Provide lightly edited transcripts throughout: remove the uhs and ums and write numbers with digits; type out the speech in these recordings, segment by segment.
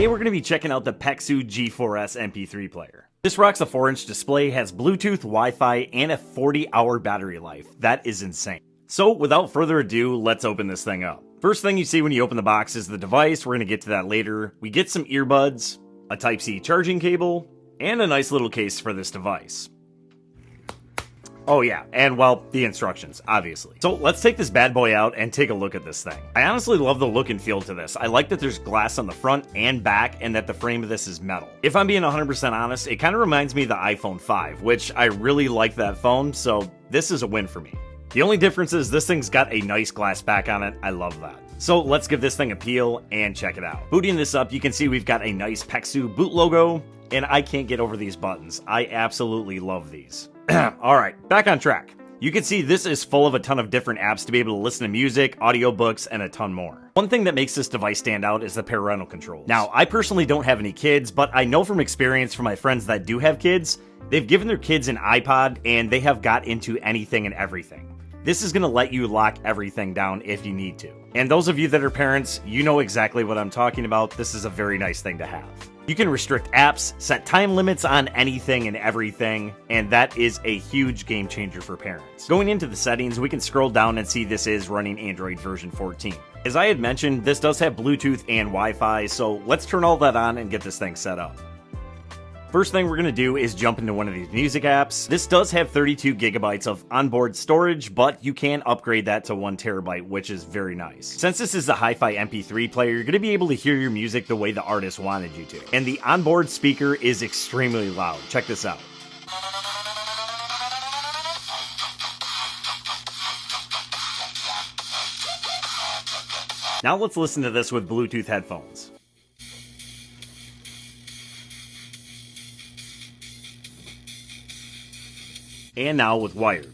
Today we're going to be checking out the Pecsu G4S MP3 player. This rocks a 4-inch display, has Bluetooth, Wi-Fi, and a 40-hour battery life. That is insane. So without further ado, let's open this thing up. First thing you see when you open the box is the device. We're going to get to that later. We get some earbuds, a Type-C charging cable, and a nice little case for this device. Oh yeah, and well, the instructions, obviously. So let's take this bad boy out and take a look at this thing. I honestly love the look and feel to this. I like that there's glass on the front and back and that the frame of this is metal. If I'm being 100% honest, it kind of reminds me of the iPhone 5, which I really like that phone, so this is a win for me. The only difference is this thing's got a nice glass back on it. I love that. So let's give this thing a peel and check it out. Booting this up, you can see we've got a nice Pecsu boot logo, and I can't get over these buttons. I absolutely love these. Alright, back on track. You can see this is full of a ton of different apps to be able to listen to music, audiobooks, and a ton more. One thing that makes this device stand out is the parental controls. Now, I personally don't have any kids, but I know from experience from my friends that do have kids, they've given their kids an iPod and they have got into anything and everything. This is going to let you lock everything down if you need to. And those of you that are parents, you know exactly what I'm talking about. This is a very nice thing to have. You can restrict apps, set time limits on anything and everything, and that is a huge game changer for parents. Going into the settings, we can scroll down and see this is running Android version 14. As I had mentioned, this does have Bluetooth and Wi-Fi, so let's turn all that on and get this thing set up. First thing we're going to do is jump into one of these music apps. This does have 32 gigabytes of onboard storage, but you can upgrade that to 1 terabyte, which is very nice. Since this is a hi-fi MP3 player, you're going to be able to hear your music the way the artist wanted you to. And the onboard speaker is extremely loud. Check this out. Now let's listen to this with Bluetooth headphones. And now with wired.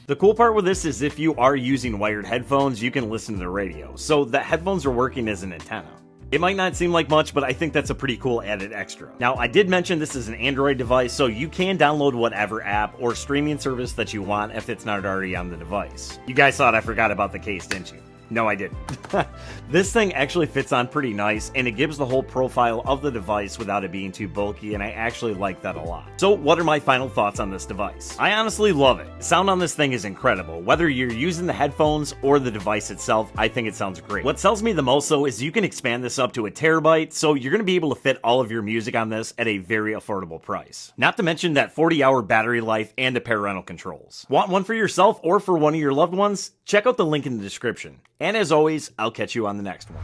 The cool part with this is if you are using wired headphones, you can listen to the radio. So the headphones are working as an antenna. It might not seem like much, but I think that's a pretty cool added extra. Now, I did mention this is an Android device, so you can download whatever app or streaming service that you want if it's not already on the device. You guys thought I forgot about the case, didn't you? No, I didn't. This thing actually fits on pretty nice, and it gives the whole profile of the device without it being too bulky, and I actually like that a lot. So what are my final thoughts on this device? I honestly love it. Sound on this thing is incredible. Whether you're using the headphones or the device itself, I think it sounds great. What sells me the most though is you can expand this up to 1 terabyte, so you're going to be able to fit all of your music on this at a very affordable price. Not to mention that 40-hour battery life and the parental controls. Want one for yourself or for one of your loved ones? Check out the link in the description. And as always, I'll catch you on the next one.